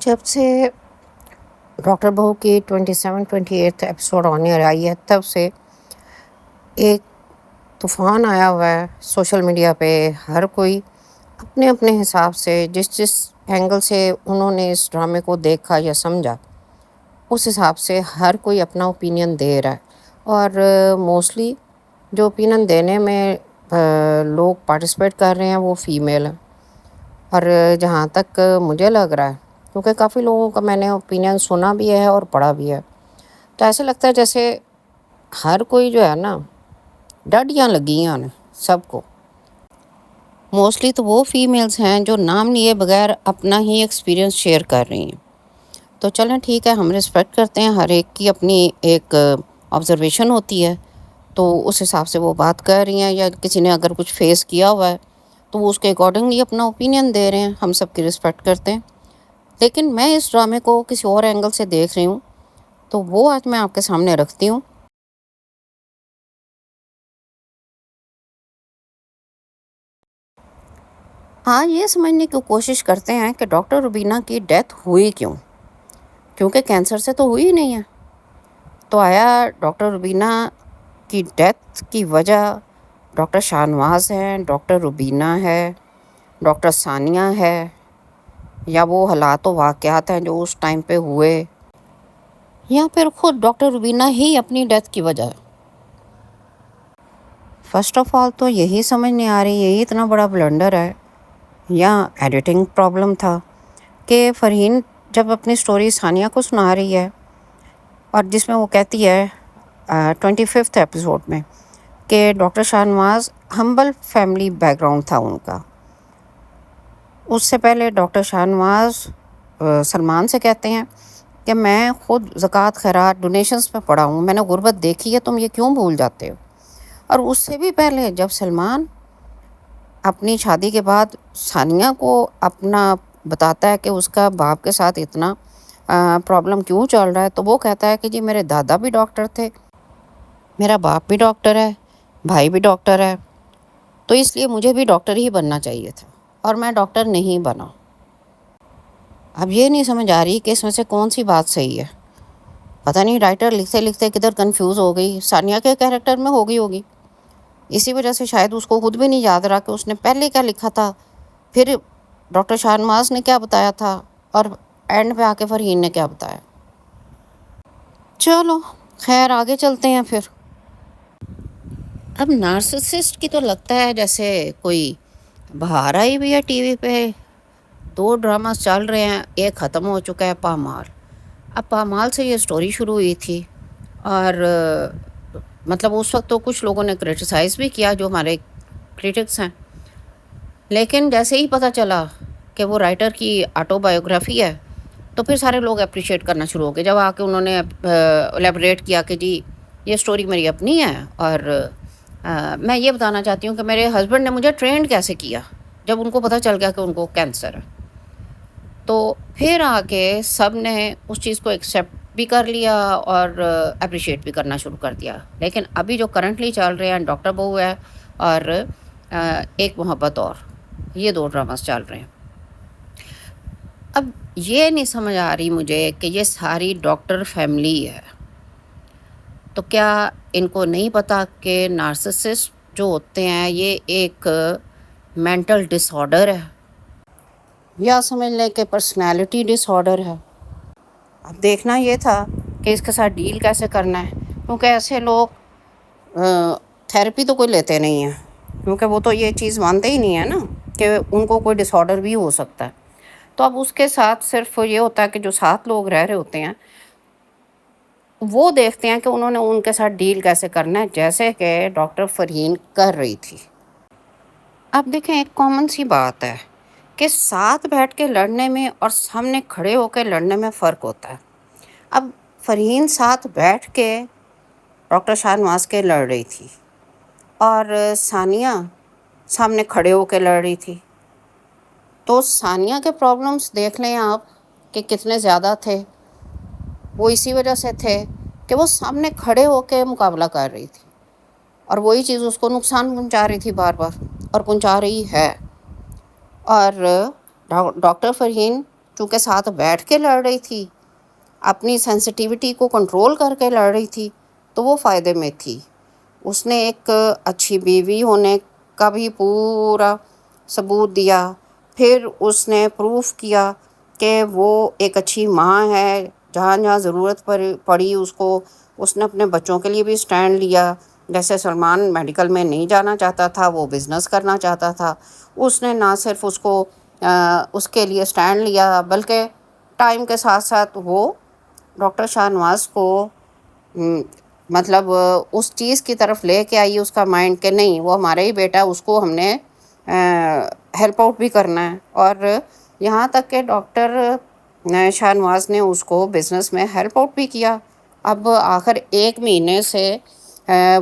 جب سے ڈاکٹر بہو کی 27 28 ایپیسوڈ آنے آئی ہے تب سے ایک طوفان آیا ہوا ہے سوشل میڈیا پہ. ہر کوئی اپنے اپنے حساب سے جس اینگل سے انہوں نے اس ڈرامے کو دیکھا یا سمجھا اس حساب سے ہر کوئی اپنا اوپینین دے رہا ہے. اور موسٹلی جو اوپینین دینے میں لوگ پارٹیسپیٹ کر رہے ہیں وہ فیمیل ہیں. اور جہاں تک مجھے لگ رہا ہے کیونکہ کافی لوگوں کا میں نے اوپینین سنا بھی ہے اور پڑھا بھی ہے تو ایسا لگتا ہے جیسے ہر کوئی جو ہے نا ڈاڈیاں لگی ہیں سب کو. موسٹلی تو وہ فیمیلز ہیں جو نام لیے بغیر اپنا ہی ایکسپیرینس شیئر کر رہی ہیں. تو چلیں ٹھیک ہے، ہم رسپیکٹ کرتے ہیں، ہر ایک کی اپنی ایک آبزرویشن ہوتی ہے تو اس حساب سے وہ بات کر رہی ہیں، یا کسی نے اگر کچھ فیس کیا ہوا ہے تو وہ اس کے اکارڈنگلی اپنا اوپینین دے رہے ہیں. ہم سب کی رسپیکٹ کرتے ہیں. لیکن میں اس ڈرامے کو کسی اور اینگل سے دیکھ رہی ہوں تو وہ آج میں آپ کے سامنے رکھتی ہوں. آج یہ سمجھنے کی کوشش کرتے ہیں کہ ڈاکٹر روبینہ کی ڈیتھ ہوئی کیوں، کیونکہ کینسر سے تو ہوئی ہی نہیں ہے. تو آیا ڈاکٹر روبینہ کی ڈیتھ کی وجہ ڈاکٹر شاہ نواز ہے، ڈاکٹر روبینہ ہے، ڈاکٹر ثانیہ ہے، یا وہ حالات و واقعات ہیں جو اس ٹائم پہ ہوئے، یا پھر خود ڈاکٹر روبینہ ہی اپنی ڈیتھ کی وجہ ہے؟ فرسٹ آف آل تو یہی سمجھ نہیں آ رہی یہی اتنا بڑا بلنڈر ہے یا ایڈیٹنگ پرابلم تھا کہ فرحین جب اپنی سٹوری ثانیہ کو سنا رہی ہے اور جس میں وہ کہتی ہے 25 ایپیسوڈ میں کہ ڈاکٹر شاہ نواز ہمبل فیملی بیک گراؤنڈ تھا ان کا. اس سے پہلے ڈاکٹر شاہ نواز سلمان سے کہتے ہیں کہ میں خود زکوٰۃ خیرات ڈونیشنز میں پڑا ہوں، میں نے غربت دیکھی ہے، تم یہ کیوں بھول جاتے ہو. اور اس سے بھی پہلے جب سلمان اپنی شادی کے بعد ثانیہ کو اپنا بتاتا ہے کہ اس کا باپ کے ساتھ اتنا پرابلم کیوں چل رہا ہے تو وہ کہتا ہے کہ جی میرے دادا بھی ڈاکٹر تھے، میرا باپ بھی ڈاکٹر ہے، بھائی بھی ڈاکٹر ہے، تو اس لیے مجھے بھی ڈاکٹر ہی بننا چاہیے تھا اور میں ڈاکٹر نہیں بنا. اب یہ نہیں سمجھ آ رہی کہ اس میں سے کون سی بات صحیح ہے. پتہ نہیں رائٹر لکھتے لکھتے کدھر کنفیوز ہو گئی. ثانیہ کے کیریکٹر میں ہوگی اسی وجہ سے شاید اس کو خود بھی نہیں یاد رہا کہ اس نے پہلے کیا لکھا تھا، پھر ڈاکٹر شاہ نواز نے کیا بتایا تھا، اور اینڈ پہ آ کے فرحین نے کیا بتایا. چلو خیر آگے چلتے ہیں پھر. اب نارسسسٹ کی تو لگتا ہے جیسے کوئی بہار آئی بھی ہے ٹی وی پہ. 2 ڈراماز چل رہے ہیں، ایک ختم ہو چکا ہے پامال. اب پامال سے یہ سٹوری شروع ہوئی تھی اور مطلب اس وقت تو کچھ لوگوں نے کرٹیسائز بھی کیا جو ہمارے کرٹکس ہیں، لیکن جیسے ہی پتہ چلا کہ وہ رائٹر کی آٹو بایوگرافی ہے تو پھر سارے لوگ اپریشیٹ کرنا شروع ہو گئے. جب آ کے انہوں نے الیبریٹ کیا کہ جی یہ سٹوری میری اپنی ہے اور میں یہ بتانا چاہتی ہوں کہ میرے ہسبینڈ نے مجھے ٹرینڈ کیسے کیا جب ان کو پتہ چل گیا کہ ان کو کینسر ہے. تو پھر آ کے سب نے اس چیز کو ایکسیپٹ بھی کر لیا اور اپریشیٹ بھی کرنا شروع کر دیا. لیکن ابھی جو کرنٹلی چل رہے ہیں ڈاکٹر بہو ہے اور ایک محبت اور، یہ 2 ڈراماز چل رہے ہیں. اب یہ نہیں سمجھ آ رہی مجھے کہ یہ ساری ڈاکٹر فیملی ہے تو کیا ان کو نہیں پتہ کہ نارسسسٹ جو ہوتے ہیں یہ ایک مینٹل ڈس آرڈر ہے، یا سمجھ لیں کہ پرسنالٹی ڈس آرڈر ہے. اب دیکھنا یہ تھا کہ اس کے ساتھ ڈیل کیسے کرنا ہے، کیونکہ ایسے لوگ تھیراپی تو کوئی لیتے نہیں ہیں، کیونکہ وہ تو یہ چیز مانتے ہی نہیں ہیں نا کہ ان کو کوئی ڈس آرڈر بھی ہو سکتا ہے. تو اب اس کے ساتھ صرف یہ ہوتا ہے کہ جو 7 لوگ رہ رہے ہوتے ہیں وہ دیکھتے ہیں کہ انہوں نے ان کے ساتھ ڈیل کیسے کرنا ہے، جیسے کہ ڈاکٹر فرحین کر رہی تھی. اب دیکھیں ایک کامن سی بات ہے کہ ساتھ بیٹھ کے لڑنے میں اور سامنے کھڑے ہو کے لڑنے میں فرق ہوتا ہے. اب فرحین ساتھ بیٹھ کے ڈاکٹر شاہ نواز کے لڑ رہی تھی اور ثانیہ سامنے کھڑے ہو کے لڑ رہی تھی. تو ثانیہ کے پرابلمس دیکھ لیں آپ کہ کتنے زیادہ تھے. وہ اسی وجہ سے تھے کہ وہ سامنے کھڑے ہو کے مقابلہ کر رہی تھی اور وہی چیز اس کو نقصان پہنچا رہی تھی بار بار اور پہنچا رہی ہے. اور ڈاکٹر فرحین چونکہ ساتھ بیٹھ کے لڑ رہی تھی، اپنی سینسٹیوٹی کو کنٹرول کر کے لڑ رہی تھی، تو وہ فائدے میں تھی۔ اس نے ایک اچھی بیوی ہونے کا بھی پورا ثبوت دیا، پھر اس نے پروف کیا کہ وہ ایک اچھی ماں ہے، جہاں جہاں ضرورت پڑی اس نے اپنے بچوں کے لیے بھی سٹینڈ لیا۔ جیسے سلمان میڈیکل میں نہیں جانا چاہتا تھا، وہ بزنس کرنا چاہتا تھا، اس نے نہ صرف اس کے لیے سٹینڈ لیا، بلکہ ٹائم کے ساتھ ساتھ وہ ڈاکٹر شاہ نواز کو مطلب اس چیز کی طرف لے کے آئی اس کا مائنڈ کہ نہیں، وہ ہمارا ہی بیٹا، اس کو ہم نے ہیلپ آؤٹ بھی کرنا ہے۔ اور یہاں تک کہ ڈاکٹر شاہ نواز نے اس کو بزنس میں ہیلپ آؤٹ بھی کیا۔ اب آخر 1 مہینے سے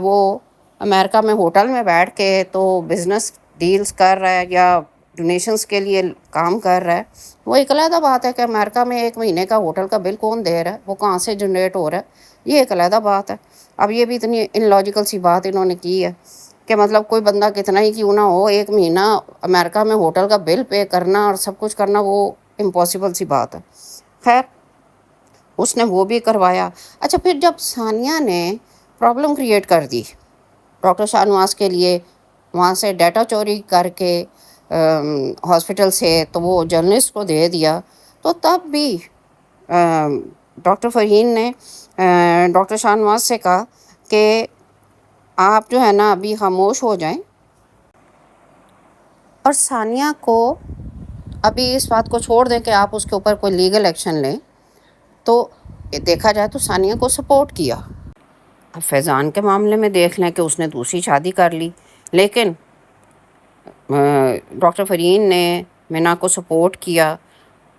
وہ امریکہ میں ہوٹل میں بیٹھ کے تو بزنس ڈیلز کر رہا ہے یا ڈونیشنز کے لیے کام کر رہا ہے۔ وہ ایک علیحدہ بات ہے کہ امریکہ میں 1 مہینے کا ہوٹل کا بل کون دے رہا ہے، وہ کہاں سے جنریٹ ہو رہا ہے، یہ ایک علیحدہ بات ہے۔ اب یہ بھی اتنی ان لاجیکل سی بات انہوں نے کی ہے کہ مطلب کوئی بندہ کتنا ہی کیوں نہ ہو، 1 مہینہ امریکہ میں ہوٹل کا بل پے کرنا اور سب کچھ کرنا، وہ امپاسبل سی بات ہے۔ خیر، اس نے وہ بھی کروایا۔ اچھا، پھر جب ثانیہ نے پرابلم کریٹ کر دی ڈاکٹر شاہ نواز کے لیے، وہاں سے ڈیٹا چوری کر کے ہاسپٹل سے، تو وہ جرنلسٹ کو دے دیا، تو تب بھی ڈاکٹر فرحین نے ڈاکٹر شاہ نواز سے کہا کہ آپ جو ہے نا ابھی خاموش ہو جائیں، اور ثانیہ کو ابھی اس بات کو چھوڑ دیں کہ آپ اس کے اوپر کوئی لیگل ایکشن لیں۔ تو دیکھا جائے تو ثانیہ کو سپورٹ کیا۔ اب فیضان کے معاملے میں دیکھ لیں کہ اس نے دوسری شادی کر لی، لیکن ڈاکٹر فرحین نے مینا کو سپورٹ کیا،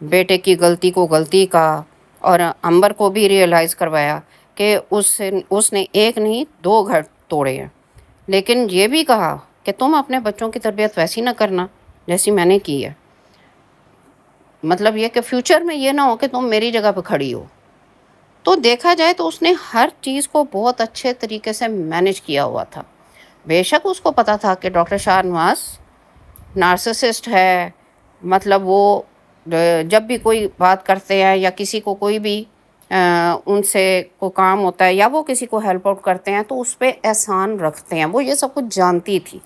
بیٹے کی غلطی کو غلطی کا، اور عنبر کو بھی ریئلائز کروایا کہ اس نے 1 نہیں 2 گھر توڑے ہیں، لیکن یہ بھی کہا کہ تم اپنے بچوں کی تربیت ویسی نہ کرنا جیسی میں نے کی ہے، مطلب یہ کہ فیوچر میں یہ نہ ہو کہ تم میری جگہ پہ کھڑی ہو۔ تو دیکھا جائے تو اس نے ہر چیز کو بہت اچھے طریقے سے مینیج کیا ہوا تھا۔ بے شک اس کو پتا تھا کہ ڈاکٹر شاہ نواز نارسسسٹ ہے، مطلب وہ جب بھی کوئی بات کرتے ہیں یا کسی کو کوئی بھی ان سے کوئی کام ہوتا ہے یا وہ کسی کو ہیلپ آؤٹ کرتے ہیں تو اس پہ احسان رکھتے ہیں، وہ یہ سب کچھ جانتی تھی۔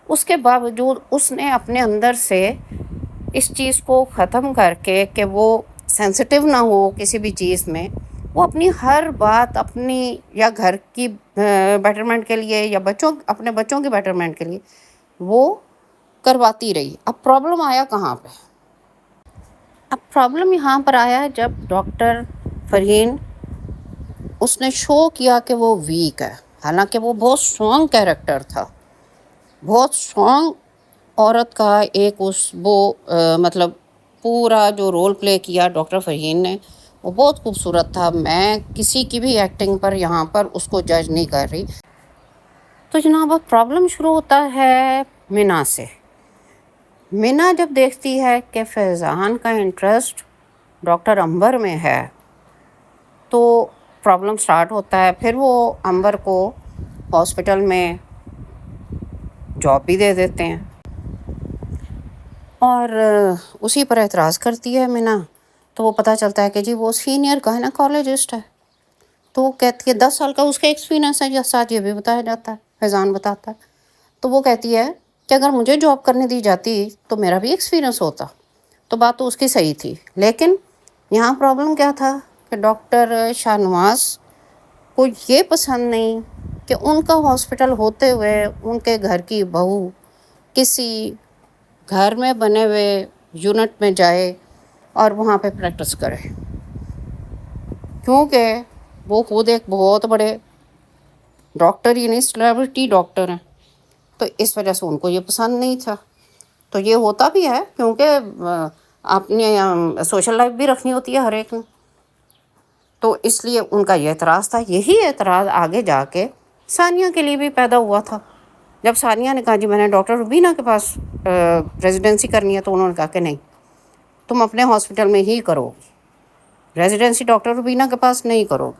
اس کے باوجود اس نے اپنے اندر سے اس چیز کو ختم کر کے کہ وہ سینسٹیو نہ ہو کسی بھی چیز میں، وہ اپنی ہر بات اپنی یا گھر کی بیٹرمنٹ کے لیے یا اپنے بچوں کی بیٹرمنٹ کے لیے وہ کرواتی رہی۔ اب پرابلم آیا کہاں پہ؟ اب پرابلم یہاں پر آیا جب ڈاکٹر فرحین اس نے شو کیا کہ وہ ویک ہے، حالانکہ وہ بہت اسٹرانگ کیریکٹر تھا، بہت اسٹرانگ عورت کا ایک مطلب پورا جو رول پلے کیا ڈاکٹر فرحین نے وہ بہت خوبصورت تھا۔ میں کسی کی بھی ایکٹنگ پر یہاں پر اس کو جج نہیں کر رہی۔ تو جناب اب پرابلم شروع ہوتا ہے مینا سے۔ مینا جب دیکھتی ہے کہ فیضان کا انٹرسٹ ڈاکٹر عنبر میں ہے تو پرابلم سٹارٹ ہوتا ہے۔ پھر وہ عنبر کو ہاسپٹل میں جاب بھی دے دیتے ہیں، اور اسی پر اعتراض کرتی ہے مینا، تو وہ پتہ چلتا ہے کہ جی وہ سینئر گائنیکالوجسٹ ہے۔ تو وہ کہتی ہے 10 سال کا اس کا ایکسپیرینس ہے، یا ساتھ یہ بھی بتایا جاتا ہے، فیضان بتاتا ہے۔ تو وہ کہتی ہے کہ اگر مجھے جاب کرنے دی جاتی تو میرا بھی ایکسپیرینس ہوتا۔ تو بات تو اس کی صحیح تھی، لیکن یہاں پرابلم کیا تھا کہ ڈاکٹر شاہ نواز کو یہ پسند نہیں کہ ان کا ہاسپٹل ہوتے ہوئے ان کے گھر کی بہو کسی گھر میں بنے ہوئے یونٹ میں جائے اور وہاں پہ پریکٹس کرے، کیونکہ وہ خود ایک بہت بڑے ڈاکٹر ہی نہیں سیلیبریٹی ڈاکٹر ہیں، تو اس وجہ سے ان کو یہ پسند نہیں تھا۔ تو یہ ہوتا بھی ہے کیونکہ اپنے سوشل لائف بھی رکھنی ہوتی ہے ہر ایک نے، تو اس لیے ان کا یہ اعتراض تھا۔ یہی اعتراض آگے جا کے ثانیہ کے لیے بھی پیدا ہوا تھا۔ جب ثانیہ نے کہا جی میں نے ڈاکٹر ربینہ کے پاس ریزیڈنسی کرنی ہے، تو انہوں نے کہا کہ نہیں، تم اپنے ہاسپٹل میں ہی کرو، ریزیڈنسی ڈاکٹر ربینہ کے پاس نہیں کرو۔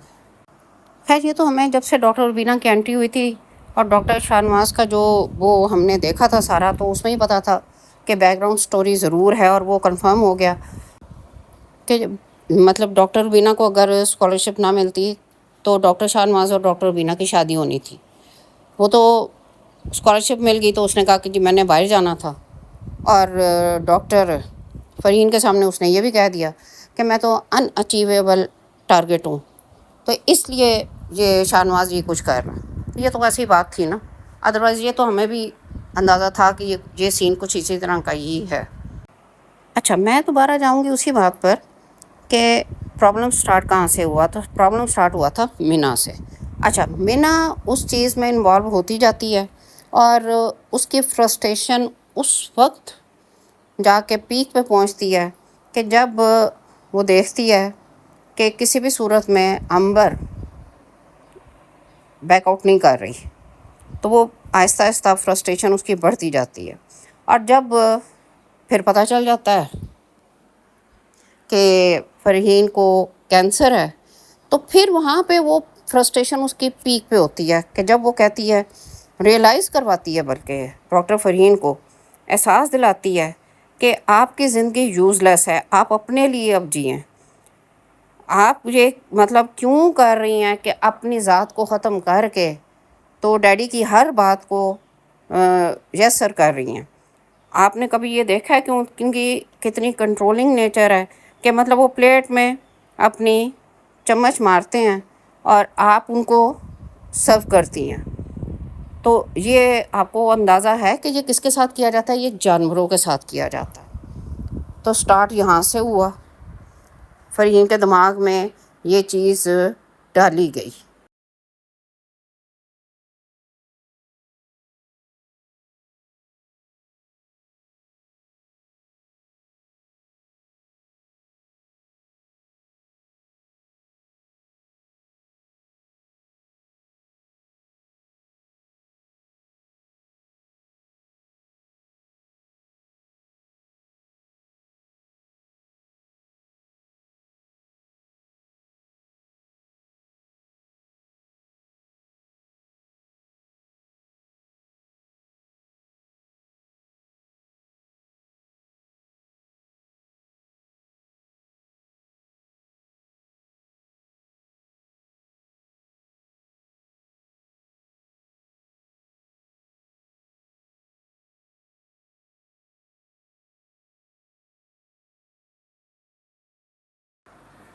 خیر، یہ تو ہمیں جب سے ڈاکٹر ربینہ کی انٹری ہوئی تھی اور ڈاکٹر شاہ نواز کا جو وہ ہم نے دیکھا تھا سارا، تو اس میں ہی پتا تھا کہ بیک گراؤنڈ سٹوری ضرور ہے، اور وہ کنفرم ہو گیا۔ کہ مطلب ڈاکٹر روبینہ کو اگر اسکالرشپ نہ ملتی تو ڈاکٹر شاہ نواز اور ڈاکٹر روبینہ کی شادی ہونی تھی. وہ تو اسکالرشپ مل گئی تو اس نے کہا کہ جی میں نے باہر جانا تھا، اور ڈاکٹر فرحین کے سامنے اس نے یہ بھی کہہ دیا کہ میں تو ان اچیویبل ٹارگیٹ ہوں، تو اس لیے یہ شاہ نواز یہ کچھ کر رہا ہے. یہ تو ایسی بات تھی نا، ادروائز یہ تو ہمیں بھی اندازہ تھا کہ یہ سین کچھ اسی طرح کا ہی ہے. اچھا، میں دوبارہ جاؤں گی اسی بات پر کہ پرابلم سٹارٹ کہاں سے ہوا تھا. پرابلم سٹارٹ ہوا تھا مینا سے. اچھا، مینا اس چیز میں انوالو ہوتی جاتی ہے اور اس کی فرسٹریشن اس وقت جا کے پیک پہ پہنچتی ہے کہ جب وہ دیکھتی ہے کہ کسی بھی صورت میں عنبر بیک آؤٹ نہیں کر رہی، تو وہ آہستہ آہستہ فرسٹریشن اس کی بڑھتی جاتی ہے. اور جب پھر پتہ چل جاتا ہے کہ فرحین کو کینسر ہے، تو پھر وہاں پہ وہ فرسٹریشن اس کی پیک پہ ہوتی ہے کہ جب وہ کہتی ہے، ریئلائز کرواتی ہے، بلکہ ڈاکٹر فرحین کو احساس دلاتی ہے کہ آپ کی زندگی یوز لیس ہے، آپ اپنے لیے اب جئیں. آپ یہ مطلب کیوں کر رہی ہیں کہ اپنی ذات کو ختم کر کے تو ڈیڈی کی ہر بات کو یس سر کر رہی ہیں. آپ نے کبھی یہ دیکھا ہے کہ ان کی کتنی کنٹرولنگ نیچر ہے کہ مطلب وہ پلیٹ میں اپنی چمچ مارتے ہیں اور آپ ان کو سرو کرتی ہیں. تو یہ آپ کو اندازہ ہے کہ یہ کس کے ساتھ کیا جاتا ہے؟ یہ جانوروں کے ساتھ کیا جاتا ہے. تو سٹارٹ یہاں سے ہوا، فرحین کے دماغ میں یہ چیز ڈالی گئی.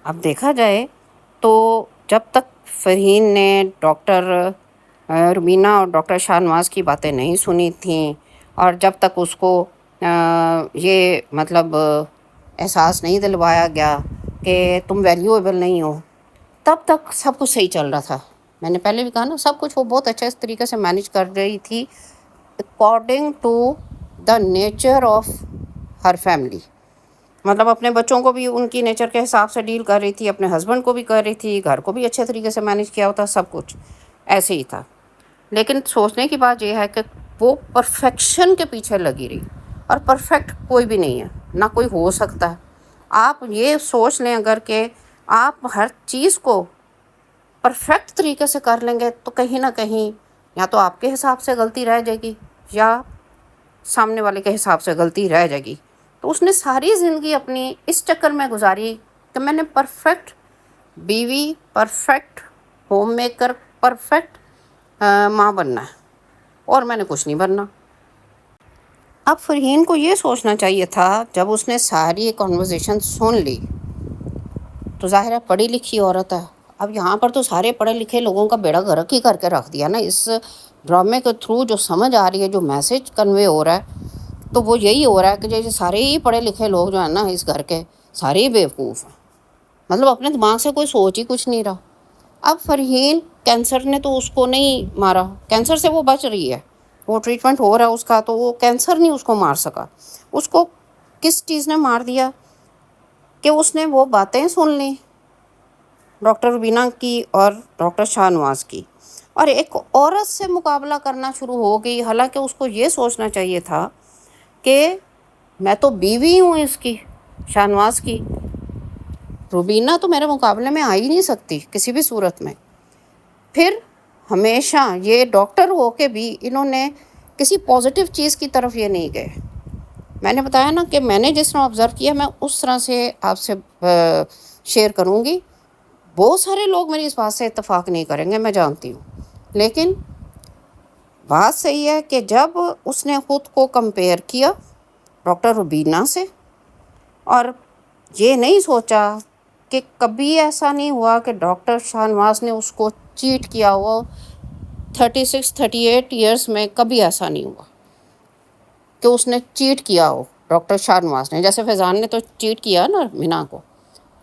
اب دیکھا جائے تو جب تک فرحین نے ڈاکٹر روبینہ اور ڈاکٹر شاہ نواز کی باتیں نہیں سنی تھیں، اور جب تک اس کو یہ مطلب احساس نہیں دلوایا گیا کہ تم ویلیویبل نہیں ہو، تب تک سب کچھ صحیح چل رہا تھا. میں نے پہلے بھی کہا نا، سب کچھ وہ بہت اچھے اس طریقے سے مینیج کر رہی تھی according to the nature of her family. مطلب اپنے بچوں کو بھی ان کی نیچر کے حساب سے ڈیل کر رہی تھی، اپنے ہسبینڈ کو بھی کر رہی تھی، گھر کو بھی اچھے طریقے سے مینیج کیا ہوتا، سب کچھ ایسے ہی تھا. لیکن سوچنے کی بات یہ ہے کہ وہ پرفیکشن کے پیچھے لگی رہی، اور پرفیکٹ کوئی بھی نہیں ہے، نہ کوئی ہو سکتا ہے. آپ یہ سوچ لیں اگر کہ آپ ہر چیز کو پرفیکٹ طریقے سے کر لیں گے تو کہیں نہ کہیں یا تو آپ کے حساب سے غلطی رہ جائے گی یا سامنے والے کے حساب سے غلطی رہ جائے گی. تو اس نے ساری زندگی اپنی اس چکر میں گزاری کہ میں نے پرفیکٹ بیوی، پرفیکٹ ہوم میکر، پرفیکٹ ماں بننا ہے، اور میں نے کچھ نہیں بننا. اب فرحین کو یہ سوچنا چاہیے تھا جب اس نے ساری کنورزیشن سن لی، تو ظاہر ہے پڑھی لکھی عورت ہے. اب یہاں پر تو سارے پڑھے لکھے لوگوں کا بیڑا غرق ہی کر کے رکھ دیا نا. اس ڈرامے کے تھرو جو سمجھ آ رہی ہے، جو میسج کنوے ہو رہا ہے، تو وہ یہی ہو رہا ہے کہ جو سارے ہی پڑھے لکھے لوگ جو ہیں نا اس گھر کے، سارے ہی بیوقوف ہیں. مطلب اپنے دماغ سے کوئی سوچ ہی کچھ نہیں رہا. اب فرحین، کینسر نے تو اس کو نہیں مارا، کینسر سے وہ بچ رہی ہے، وہ ٹریٹمنٹ ہو رہا ہے اس کا، تو وہ کینسر نہیں اس کو مار سکا. اس کو کس چیز نے مار دیا کہ اس نے وہ باتیں سن لیں ڈاکٹر روبینہ کی اور ڈاکٹر شاہ نواز کی، اور ایک عورت سے مقابلہ کرنا شروع ہو گئی. حالانکہ اس کو یہ سوچنا چاہیے تھا کہ میں تو بیوی ہوں اس کی، شاہ نواز کی، روبینہ تو میرے مقابلے میں آ ہی نہیں سکتی کسی بھی صورت میں. پھر ہمیشہ یہ ڈاکٹر ہو کے بھی انہوں نے کسی پازیٹیو چیز کی طرف یہ نہیں گئے میں نے بتایا نا کہ میں نے جس طرح آبزرو کیا میں اس طرح سے آپ سے شیئر کروں گی. بہت سارے لوگ میری اس بات سے اتفاق نہیں کریں گے، میں جانتی ہوں، لیکن بات صحیح ہے کہ جب اس نے خود کو کمپیئر کیا ڈاکٹر روبینہ سے، اور یہ نہیں سوچا کہ کبھی ایسا نہیں ہوا کہ ڈاکٹر شاہ نواز نے اس کو چیٹ کیا ہوا. 36-38 ایئرس میں کبھی ایسا نہیں ہوا کہ اس نے چیٹ کیا ہو ڈاکٹر شاہ نواز نے. جیسے فیضان نے تو چیٹ کیا نا مینا کو،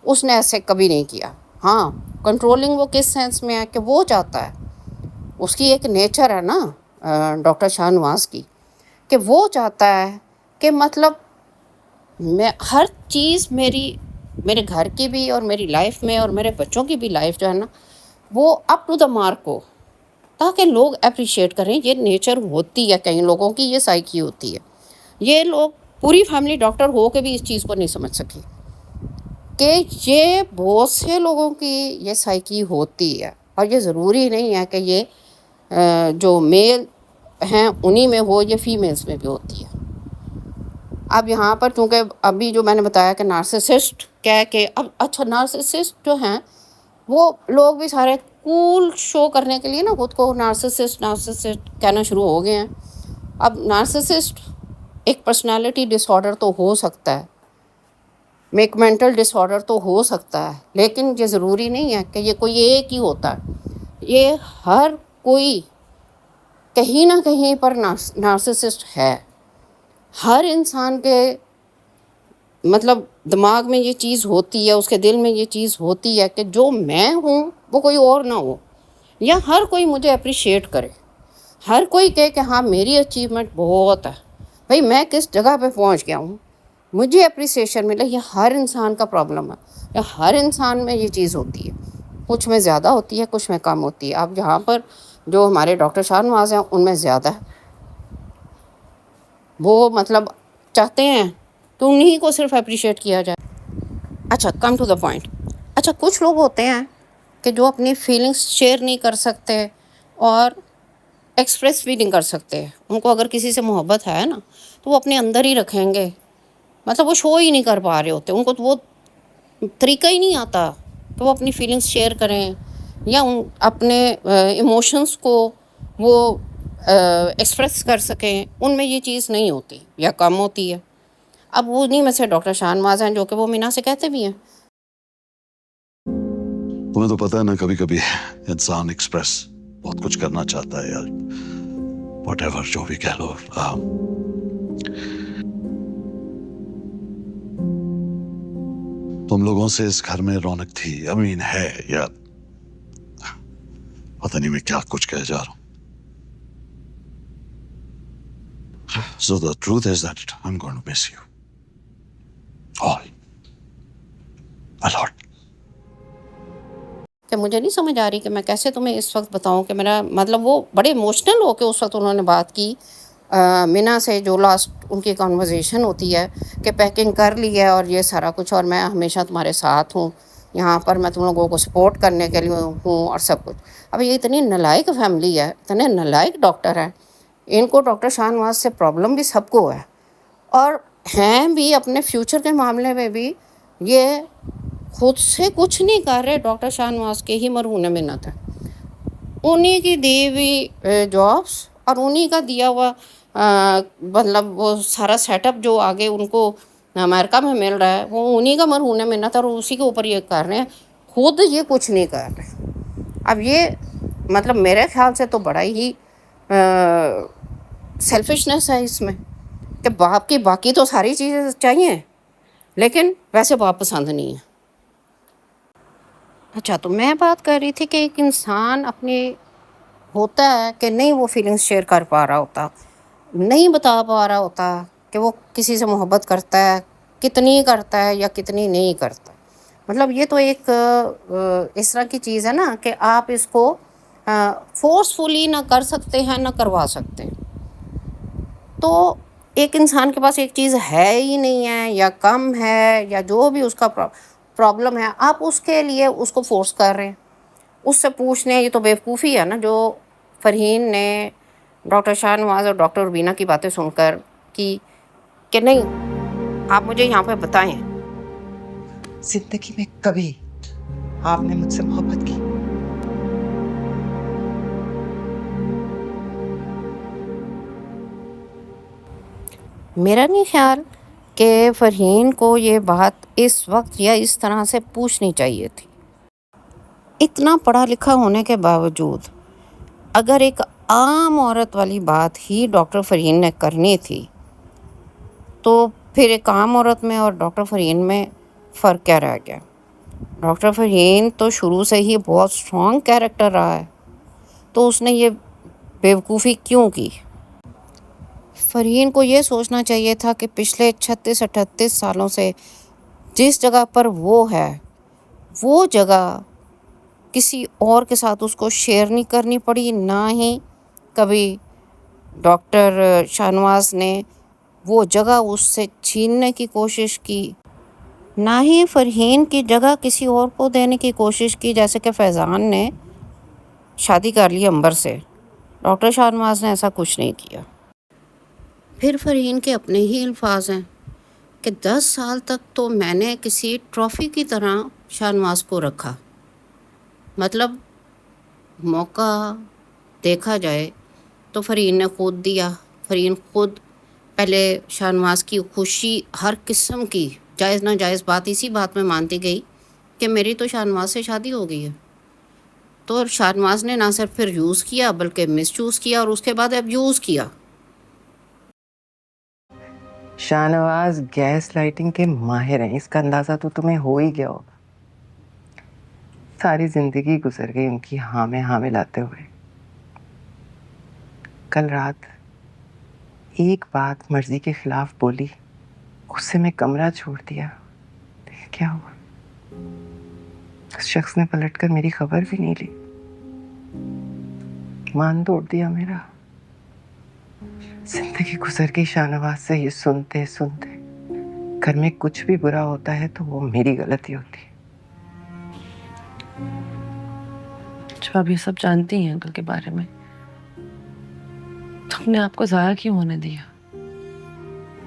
اس نے ایسے کبھی نہیں کیا. ہاں، کنٹرولنگ وہ کس سینس میں ہے کہ وہ چاہتا ہے، اس کی ایک نیچر ہے نا ڈاکٹر شاہ نواز کی، کہ وہ چاہتا ہے کہ مطلب میں ہر چیز میرے گھر کی بھی اور میری لائف میں اور میرے بچوں کی بھی لائف جو ہے نا وہ اپ ٹو دا مارک ہو، تاکہ لوگ اپریشیٹ کریں. یہ نیچر ہوتی ہے کئی لوگوں کی، یہ سائیکی ہوتی ہے. یہ لوگ پوری فیملی ڈاکٹر ہو کے بھی اس چیز کو نہیں سمجھ سکی کہ یہ بہت سے لوگوں کی یہ سائیکی ہوتی ہے. اور یہ ضروری نہیں ہے کہ یہ جو میل ہیں انہی میں ہو، یہ فیمیلز میں بھی ہوتی ہے. اب یہاں پر چونکہ ابھی جو میں نے بتایا کہ نارسسسٹ کہہ کے، اب اچھا نارسسسٹ جو ہیں وہ لوگ بھی سارے کول شو کرنے کے لیے نا خود کو نارسسسٹ کہنا شروع ہو گئے ہیں. اب نارسسسٹ ایک پرسنالٹی ڈس آرڈر تو ہو سکتا ہے، ایک مینٹل ڈس آرڈر تو ہو سکتا ہے، لیکن یہ ضروری نہیں ہے کہ یہ کوئی ایک ہی ہوتا ہے. یہ ہر کوئی کہیں نہ کہیں پر نارسسسٹ ہے. ہر انسان کے مطلب دماغ میں یہ چیز ہوتی ہے، اس کے دل میں یہ چیز ہوتی ہے کہ جو میں ہوں وہ کوئی اور نہ ہو، یا ہر کوئی مجھے اپریشیٹ کرے، ہر کوئی کہے کہ ہاں میری اچیومنٹ بہت ہے، بھئی میں کس جگہ پہ پہنچ گیا ہوں، مجھے اپریسیشن ملے. یہ ہر انسان کا پرابلم ہے، یا ہر انسان میں یہ چیز ہوتی ہے. کچھ میں زیادہ ہوتی ہے، کچھ میں کم ہوتی ہے. اب یہاں پر جو ہمارے ڈاکٹر شاہ نواز ہیں ان میں زیادہ ہے. وہ مطلب چاہتے ہیں کہ انہی کو صرف اپریشیٹ کیا جائے. اچھا، کم ٹو دا پوائنٹ. اچھا، کچھ لوگ ہوتے ہیں کہ جو اپنی فیلنگس شیئر نہیں کر سکتے اور ایکسپریس بھی نہیں کر سکتے. ان کو اگر کسی سے محبت ہے نا تو وہ اپنے اندر ہی رکھیں گے، مطلب وہ شو ہی نہیں کر پا رہے ہوتے. ان کو تو وہ طریقہ ہی نہیں آتا کہ وہ اپنی فیلنگس شیئر کریں یا اپنے ایموشنس کو وہ ایکسپریس کر سکیں. ان میں یہ چیز نہیں ہوتی یا کم ہوتی ہے. اب وہ نہیں میں سے ڈاکٹر شاہ نواز ہیں جو کہ وہ مینا سے کہتے بھی ہیں. تمہیں تو پتہ ہے نا کبھی کبھی انسان ایکسپریس بہت کچھ کرنا چاہتا ہے یار، واٹ ایور جو بھی کہہ لو. تم لوگوں سے اس گھر میں رونق تھی، امین ہے یار، پتہ نہیں میں کیا کچھ کہہ جا رہا ہوں. So the truth is that I'm going to miss you all a lot. کہ مجھے نہیں سمجھ آ رہی کہ میں کیسے تمہیں اس وقت بتاؤں کہ میرا مطلب وہ بڑے ایموشنل ہو کے اس وقت انہوں نے بات کی مینا سے. جو لاسٹ ان کی کنورزیشن ہوتی ہے کہ پیکنگ کر لی ہے اور یہ سارا کچھ، اور میں ہمیشہ تمہارے ساتھ ہوں یہاں پر، میں تم لوگوں کو سپورٹ کرنے کے لیے ہوں اور سب کچھ. اب یہ اتنی نالائق فیملی ہے، اتنے نالائق ڈاکٹر ہیں. ان کو ڈاکٹر شاہ نواز سے پرابلم بھی سب کو ہے، اور ہیں بھی اپنے فیوچر کے معاملے میں بھی یہ خود سے کچھ نہیں کر رہے. ڈاکٹر شاہ نواز کے ہی مرہون منت ہے، انہی کی دی ہوئی جابس اور انہی کا دیا ہوا مطلب وہ سارا سیٹ اپ جو آگے ان کو امریکہ میں مل رہا ہے، وہ انہی کا مرہون منت ہے، اور اسی کے اوپر یہ کر رہے ہیں. خود یہ کچھ نہیں کر رہے. اب یہ مطلب میرے خیال سے تو بڑا ہی سیلفشنس ہے اس میں کہ باپ کی باقی تو ساری چیزیں چاہیے لیکن ویسے باپ پسند نہیں ہے. اچھا، تو میں بات کر رہی تھی کہ ایک انسان اپنی ہوتا ہے کہ نہیں وہ فیلنگس شیئر کر پا رہا ہوتا، نہیں بتا پا رہا ہوتا کہ وہ کسی سے محبت کرتا ہے، کتنی کرتا ہے یا کتنی نہیں کرتا. مطلب یہ تو ایک اس طرح کی چیز ہے نا کہ آپ اس کو فورسفلی نہ کر سکتے ہیں نہ کروا سکتے. تو ایک انسان کے پاس ایک چیز ہے ہی نہیں ہے یا کم ہے یا جو بھی اس کا پرابلم ہے، آپ اس کے لیے اس کو فورس کر رہے ہیں. اس سے پوچھنے، یہ تو بیوقوفی ہے نا جو فرحین نے ڈاکٹر شاہ نواز اور ڈاکٹر روبینہ کی باتیں سن کر کی کہ نہیں آپ مجھے یہاں پہ بتائیں. زندگی میں کبھی آپ نے مجھ سے محبت کی؟ میرا نہیں خیال کہ فرحین کو یہ بات اس وقت یا اس طرح سے پوچھنی چاہیے تھی. اتنا پڑھا لکھا ہونے کے باوجود اگر ایک عام عورت والی بات ہی ڈاکٹر فرحین نے کرنی تھی تو پھر ایک عام عورت میں اور ڈاکٹر فرحین میں فرق کیا رہ گیا؟ ڈاکٹر فرحین تو شروع سے ہی بہت اسٹرانگ کیریکٹر رہا ہے، تو اس نے یہ بیوقوفی کیوں کی؟ فرحین کو یہ سوچنا چاہیے تھا کہ پچھلے 36-38 سالوں سے جس جگہ پر وہ ہے وہ جگہ کسی اور کے ساتھ اس کو شیئر نہیں کرنی پڑی، نہ ہی کبھی ڈاکٹر شاہ نواز نے وہ جگہ اس سے چھیننے کی کوشش کی، نہ ہی فرحین کی جگہ کسی اور کو دینے کی کوشش کی، جیسے کہ فیضان نے شادی کر لی امبر سے. ڈاکٹر شاہ نواز نے ایسا کچھ نہیں کیا. پھر فرحین کے اپنے ہی الفاظ ہیں کہ 10 سال تک تو میں نے کسی ٹرافی کی طرح شاہ نواز کو رکھا. مطلب موقع دیکھا جائے تو فرحین نے خود دیا. فرحین خود پہلے شاہ نواز کی خوشی ہر قسم کی جائز ناجائز بات اسی بات میں مانتی گئی کہ میری تو شاہ نواز سے شادی ہو گئی ہے. تو شاہ نواز نے نہ صرف پھر یوز کیا بلکہ مس یوز کیا اور اس کے بعد اب یوز کیا. شاہ نواز گیس لائٹنگ کے ماہر ہیں، اس کا اندازہ تو تمہیں ہو ہی گیا ہوگا. ساری زندگی گزر گئی ان کی ہاں میں ہاں ملاتے ہوئے. کل رات ایک بات مرضی کے خلاف بولی، اس سے میں کمرہ چھوڑ دیا. کیا ہوا؟ اس شخص نے پلٹ کر میری خبر بھی نہیں لی، مان توڑ دیا میرا. زندگی گزر گئی شاہ نواز سے یہ سنتے سنتے. گھر میں کچھ بھی برا ہوتا ہے تو وہ میری غلطی ہوتی ہے. جب آپ یہ سب جانتی ہیں انکل کے بارے میں تو اپنے آپ کو ضائع کیوں ہونے دیا؟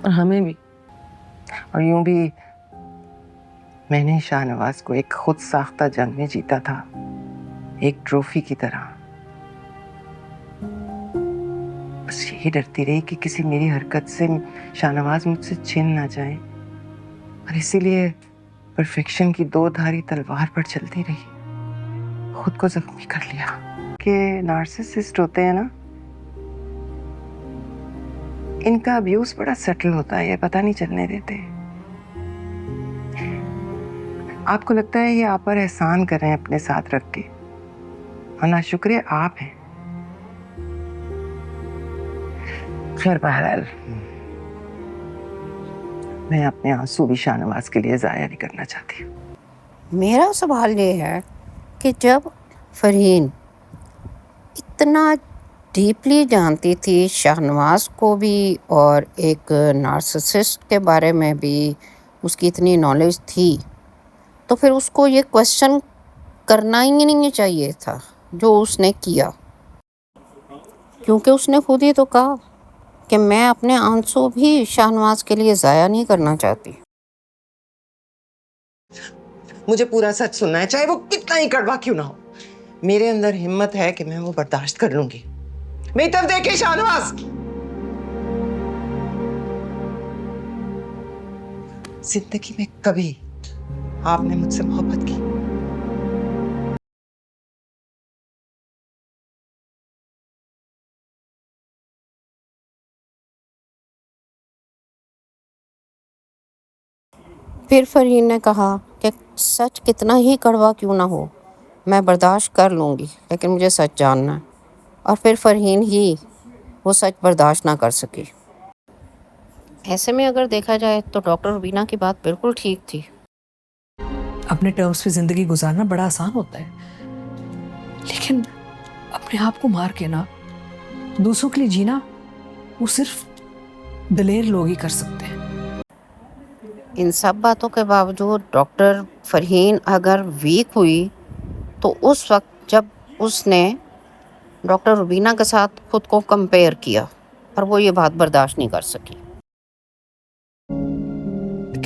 اور ہمیں بھی. اور یوں بھی میں نے شاہ نواز کو ایک خود ساختہ جنگ میں جیتا تھا، ایک ٹرافی کی طرح. بس یہی ڈرتی رہی کہ کسی میری حرکت سے شاہ نواز مجھ سے چھن نہ جائیں، اور اسی لیے پرفیکشن کی 2 دھاری تلوار پر چلتی رہی. خود کو زخمی کر لیا. کہ نارسسسٹ ہوتے ہیں نا، ان کا ابیوز بڑا سٹل ہوتا ہے، یہ پتہ نہیں چلنے دیتے. آپ کو لگتا ہے یہ آپ پر احسان کر رہے ہیں اپنے ساتھ رکھ کے، اور ناشکرے آپ ہیں. خیر بہرحال میں اپنے آنسو بھی شاہ نواز کے لیے ضائع نہیں کرنا چاہتی. میرا سوال یہ ہے کہ جب فرحین اتنا ڈیپلی جانتی تھی شاہ نواز کو بھی اور ایک نارسسسٹ کے بارے میں بھی اس کی اتنی نالج تھی، تو پھر اس کو یہ کویسچن کرنا ہی نہیں چاہیے تھا جو اس نے کیا. کیونکہ اس نے خود ہی تو کہا کہ میں اپنے آنسو بھی شاہ نواز کے لیے ضائع نہیں کرنا چاہتی. مجھے پورا سچ سننا ہے، چاہے وہ کتنا ہی کڑوا کیوں نہ ہو. میرے اندر ہمت ہے کہ میں وہ برداشت کر لوں گی. میری طرف دیکھیں شاہ نواز، زندگی میں کبھی آپ نے مجھ سے محبت کی؟ پھر فرحین نے کہا کہ سچ کتنا ہی کڑوا کیوں نہ ہو میں برداشت کر لوں گی، لیکن مجھے سچ جاننا ہے. اور پھر فرحین ہی وہ سچ برداشت نہ کر سکی. ایسے میں اگر دیکھا جائے تو ڈاکٹر روبینہ کی بات بالکل ٹھیک تھی. اپنے ٹرمز پہ زندگی گزارنا بڑا آسان ہوتا ہے، لیکن اپنے آپ کو مار کے نا دوسروں کے لیے جینا وہ صرف دلیر لوگ ہی کر سکتے ہیں. ان سب باتوں کے باوجود ڈاکٹر فرحین اگر ویک ہوئی تو اس وقت جب اس نے ڈاکٹر روبینہ کے ساتھ خود کو کمپیئر کیا اور وہ یہ بات برداشت نہیں کر سکی.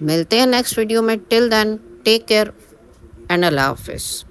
ملتے ہیں نیکسٹ ویڈیو میں. ٹل دین ٹیک کیئر اینڈ اللہ حافظ.